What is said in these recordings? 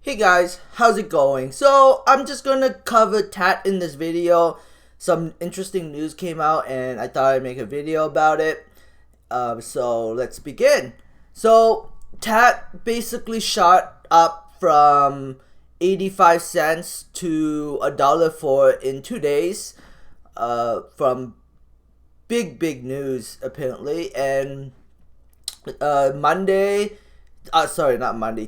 Hey guys, how's it going? So I'm just gonna cover Taat in this video. Some interesting news came out and I thought I'd make a video about it. So let's begin. So Taat basically shot up from 85 cents to $1.04 in 2 days. From big news apparently. And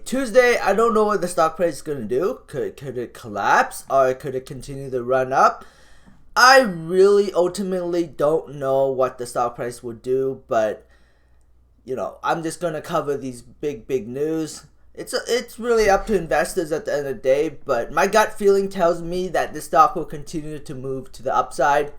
Tuesday, I don't know what the stock price is going to do. Could it collapse or could it continue to run up? I really ultimately don't know what the stock price will do, but I'm just going to cover these big news. It's really up to investors at the end of the day, but my gut feeling tells me that the stock will continue to move to the upside.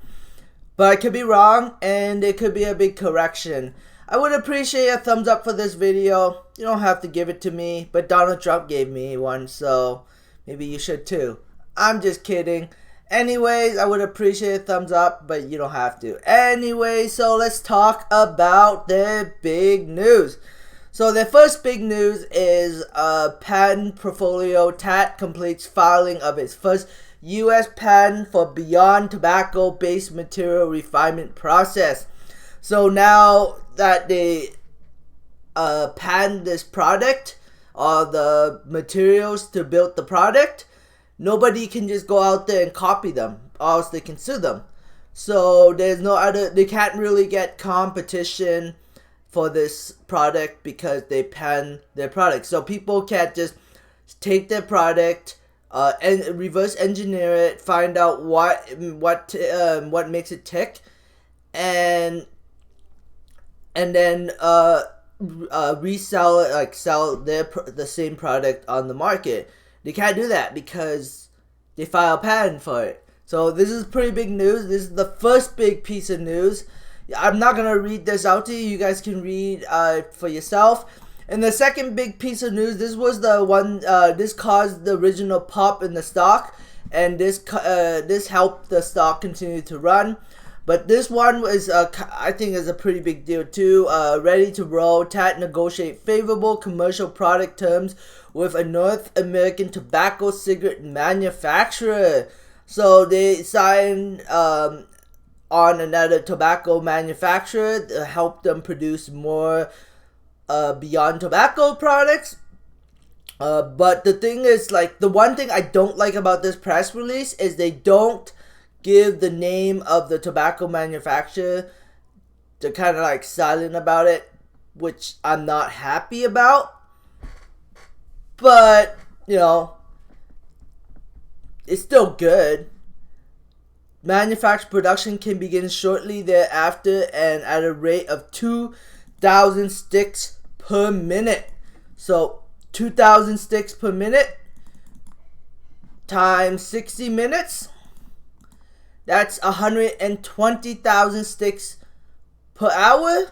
But I could be wrong, and it could be a big correction. I would appreciate a thumbs up for this video. You don't have to give it to me, but Donald Trump gave me one, so maybe you should too. I'm just kidding. Anyways, I would appreciate a thumbs up, but you don't have to. Anyway, so let's talk about the big news. So the first big news is patent portfolio. Taat completes filing of its first U.S. patent for beyond tobacco-based material refinement process. So now that they patent this product or the materials to build the product, nobody can just go out there and copy them, or else they can sue them. So they can't really get competition for this product because they patent their product. So people can't just take their product and reverse engineer it, find out what makes it tick, and then resell it, like sell the same product on the market. They can't do that because they file a patent for it. So this is pretty big news. This is the first big piece of news. I'm not gonna read this out to you. You guys can read for yourself. And the second big piece of news, this was the one. This caused the original pop in the stock, and this helped the stock continue to run. But this one was, I think, is a pretty big deal too. Ready to roll. Taat negotiate favorable commercial product terms with a North American tobacco cigarette manufacturer. So they signed on another tobacco manufacturer to help them produce more beyond tobacco products. But the thing is, like, the one thing I don't like about this press release is they don't give the name of the tobacco manufacturer. They're kind of like silent about it, which I'm not happy about. But, it's still good. Manufacture production can begin shortly thereafter and at a rate of 2,000 sticks per minute. So 2,000 sticks per minute times 60 minutes. That's 120,000 sticks per hour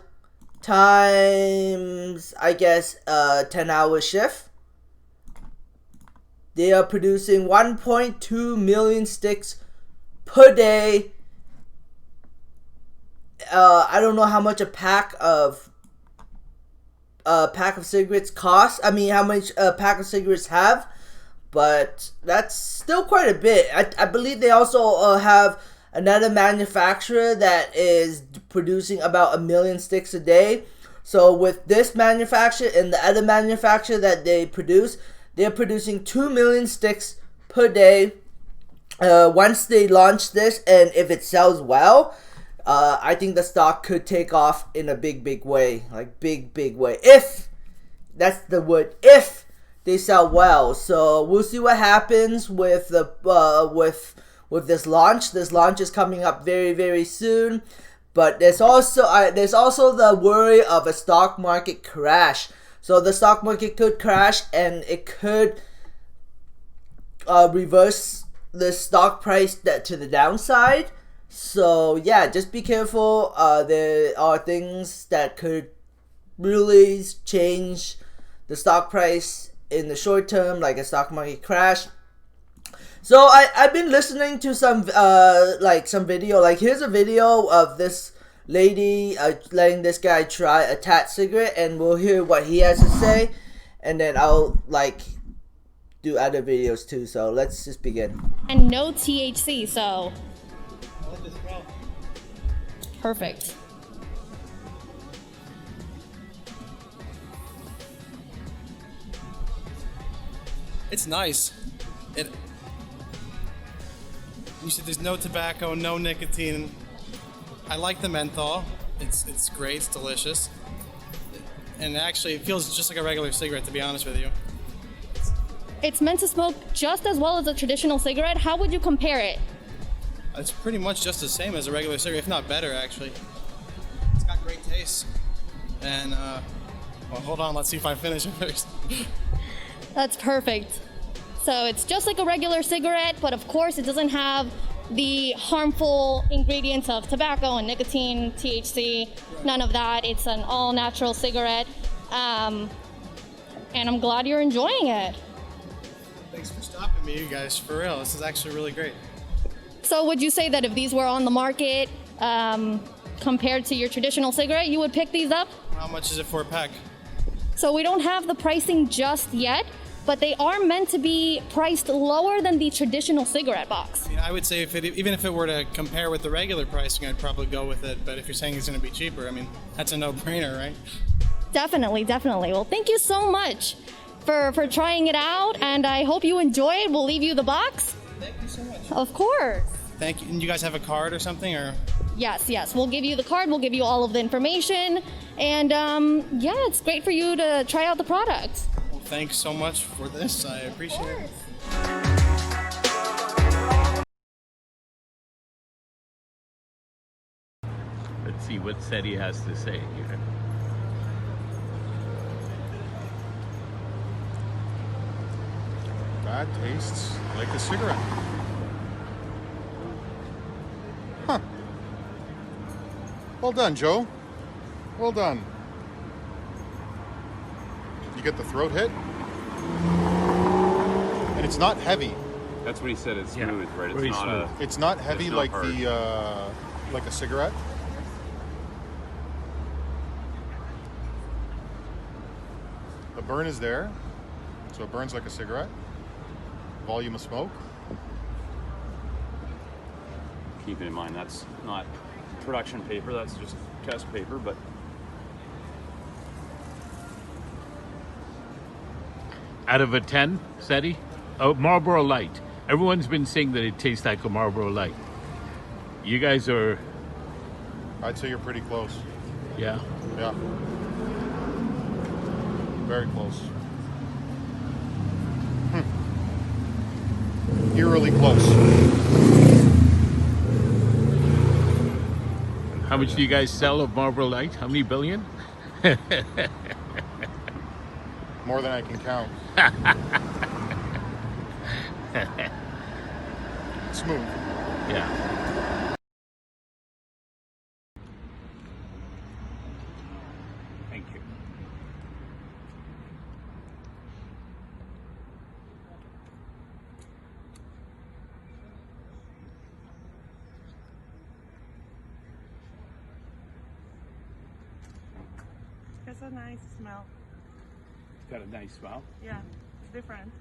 times, I guess, 10-hour shift. They are producing 1.2 million sticks per day. I don't know how much a pack of cigarettes costs. I mean, how much a pack of cigarettes have. But that's still quite a bit. I believe they also have another manufacturer that is producing about 1 million sticks a day. So with this manufacturer and the other manufacturer that they produce, they're producing 2 million sticks per day. Once they launch this, and if it sells well, I think the stock could take off in a big way. Like big way. If, that's the word, if they sell well. So we'll see what happens with the with this launch. This launch is coming up very soon. But there's also the worry of a stock market crash. So the stock market could crash and it could reverse the stock price to the downside. So yeah, just be careful. There are things that could really change the stock price in the short term, like a stock market crash. So I've been listening to some video. Like, here's a video of this lady letting this guy try a Taat cigarette, and we'll hear what he has to say, and then I'll do other videos too. So let's just begin. And no THC, so perfect. It's nice. You said there's no tobacco, no nicotine. I like the menthol. It's great. It's delicious. And actually, it feels just like a regular cigarette, to be honest with you. It's meant to smoke just as well as a traditional cigarette. How would you compare it? It's pretty much just the same as a regular cigarette, if not better, actually. It's got great taste. And, well, hold on. Let's see if I finish it first. That's perfect. So it's just like a regular cigarette, but of course it doesn't have the harmful ingredients of tobacco and nicotine, THC, none of that. It's an all-natural cigarette. And I'm glad you're enjoying it. Thanks for stopping me, you guys. For real, this is actually really great. So would you say that if these were on the market, compared to your traditional cigarette, you would pick these up? How much is it for a pack? So we don't have the pricing just yet, but they are meant to be priced lower than the traditional cigarette box. I mean, I would say even if it were to compare with the regular pricing, I'd probably go with it. But if you're saying it's going to be cheaper, I mean, that's a no-brainer, right? Definitely, definitely. Well, thank you so much for trying it out, and I hope you enjoy it. We'll leave you the box. Thank you so much. Of course. Thank you. And you guys have a card or something, or? Yes. We'll give you the card. We'll give you all of the information. And yeah, it's great for you to try out the product. Well, thanks so much for this. I appreciate it. Let's see what Seti has to say here. That tastes like a cigarette. Huh. Well done, Joe. Well done. You get the throat hit. And it's not heavy. That's what he said. It's smooth, right? Very It's not smooth. It's not heavy It's not like hard. like a cigarette. The burn is there, so it burns like a cigarette. Volume of smoke. Keep in mind that's not production paper. That's just test paper. But Out of a 10, Seti? Oh, Marlboro Light. Everyone's been saying that it tastes like a Marlboro Light. You guys are, I'd say you're pretty close. yeah. Yeah. Very close. Eerily close. How much do you guys sell of Marlboro Light? How many billion? More than I can count. Smooth. Yeah. Thank you. It's a nice smell. Got a nice smell. Yeah, it's different.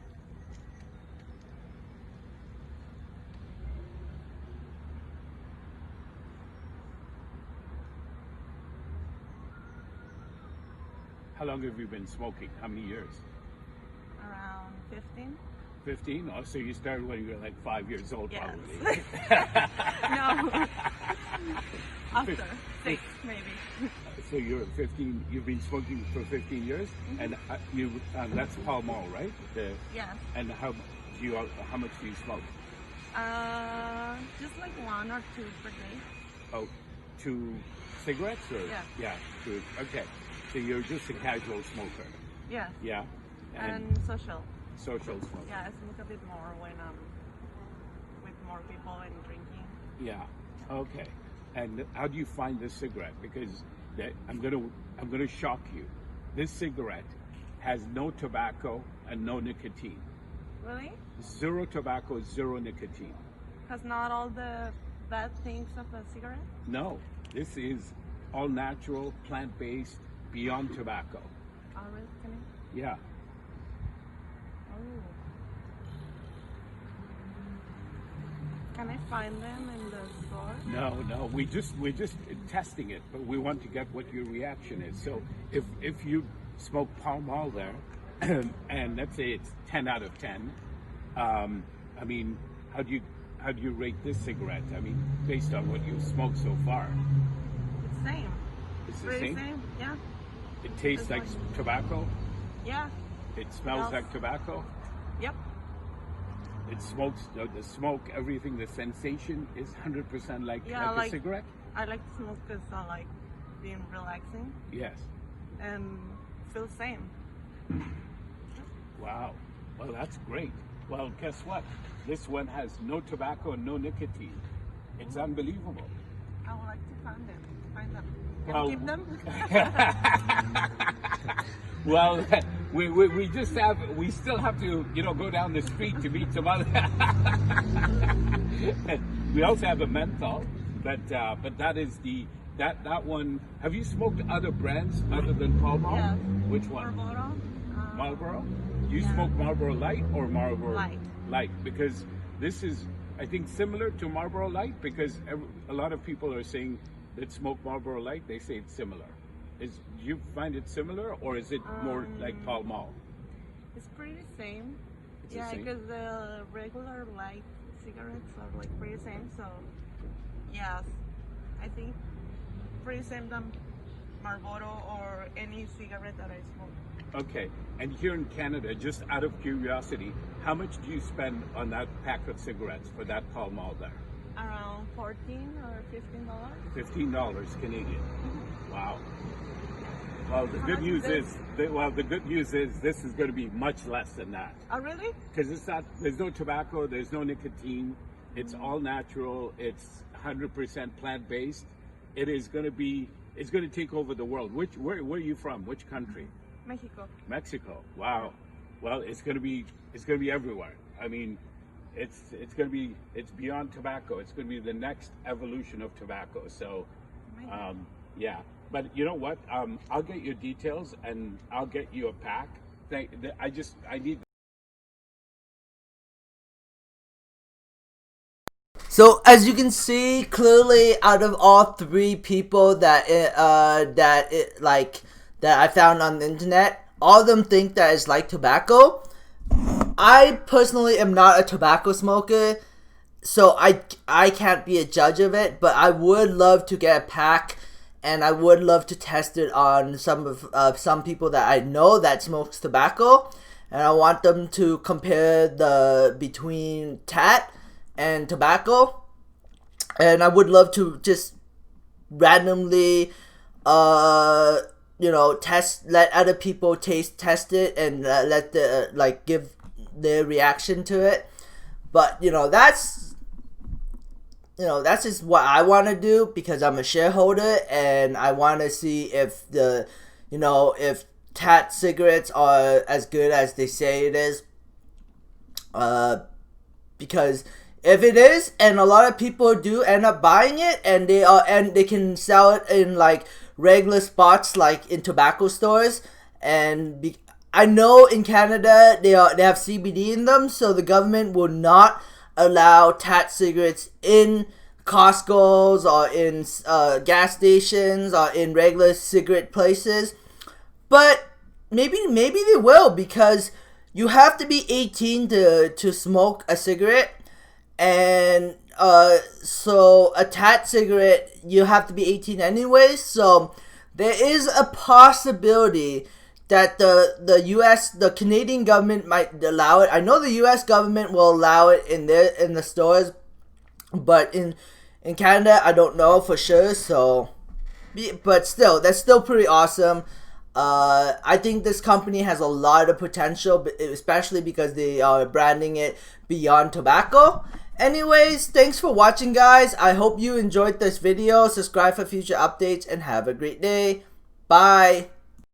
How long have you been smoking? How many years? Around 15? 15? Oh, so you started when you were like 5 years old, Yes. probably. No. After 6, maybe. So you're 15. You've been smoking for 15 years, and that's Pall Mall, right? Yes. And how much do you smoke? Just like 1 or 2 per day. Oh, 2 cigarettes, or Yeah. 2. Okay, so you're just a casual smoker. Yes. Yeah, And social. social smoke. Yeah, I smoke a bit more when I'm with more people and drinking. Yeah. Okay. And how do you find this cigarette? Because I'm gonna shock you. This cigarette has no tobacco and no nicotine. Really? 0 tobacco, 0 nicotine. Has not all the bad things of a cigarette? No, this is all natural, plant-based, beyond tobacco. Oh, really? Can I? Yeah. Oh. Can I find them in the store? No, we're just testing it, but we want to get what your reaction is. So if you smoke Pall Mall there, and let's say it's 10 out of 10, I mean, how do you rate this cigarette? I mean, based on what you've smoked so far. It's the same. It's the Pretty same? Yeah. It tastes It's like like- tobacco? Yeah. It smells Smells- like tobacco? Yep. It smokes, the smoke, everything, the sensation is 100% like a cigarette? I like to smoke because I like being relaxing Yes. and feel the same. Wow. Well, that's great. Well, guess what? This one has no tobacco and no nicotine. It's unbelievable. I would like to find them. Can Well- you keep them? Well, we just we still have to, go down the street to meet some other. We also have a menthol, but that is that one. Have you smoked other brands other than Pall Mall? Yes. Which one? Marlboro. Marlboro? Do you Yeah. smoke Marlboro Light or Marlboro Light. Light? Because this is, I think, similar to Marlboro Light, because a lot of people are saying that smoke Marlboro Light, they say it's similar. Do you find it similar, or is it more like Pall Mall? It's pretty the same. It's the Yeah, same? because the regular light cigarettes are like pretty same. So, yes, I think pretty same than Marlboro or any cigarette that I smoke. Okay, and here in Canada, just out of curiosity, how much do you spend on that pack of cigarettes for that Pall Mall there? Around $14 or $15. $15 Canadian. Wow. Well, the How good much news is is, the good news is this is going to be much less than that. Oh, really? Because there's no tobacco, there's no nicotine, it's all natural, it's 100% plant-based. It's going to take over the world. Where are you from? Which country? Mexico. Mexico. Wow. Well, it's going to be everywhere. I mean, it's beyond tobacco. It's going to be the next evolution of tobacco. So, yeah. But you know what? I'll get your details and I'll get you a pack. I need. So as you can see, clearly out of all three people that I found on the internet, all of them think that it's like tobacco. I personally am not a tobacco smoker, so I can't be a judge of it. But I would love to get a pack, and I would love to test it on some people that I know that smokes tobacco, and I want them to compare between Taat and tobacco, and I would love to just randomly let other people test it and give their reaction to it. But that's just what I want to do, because I'm a shareholder and I want to see if if Taat cigarettes are as good as they say it is, because if it is, and a lot of people do end up buying it, and they can sell it in like regular spots, like in tobacco stores, and I know in Canada they have CBD in them, so the government will not allow Taat cigarettes in Costco's or in gas stations or in regular cigarette places. But maybe they will, because you have to be 18 to smoke a cigarette. And so a Taat cigarette, you have to be 18 anyway. So there is a possibility that the Canadian government might allow it. I know the US government will allow it in the stores, but in Canada, I don't know for sure. So, but still, that's still pretty awesome. I think this company has a lot of potential, especially because they are branding it beyond tobacco. Anyways, thanks for watching, guys. I hope you enjoyed this video. Subscribe for future updates and have a great day. Bye.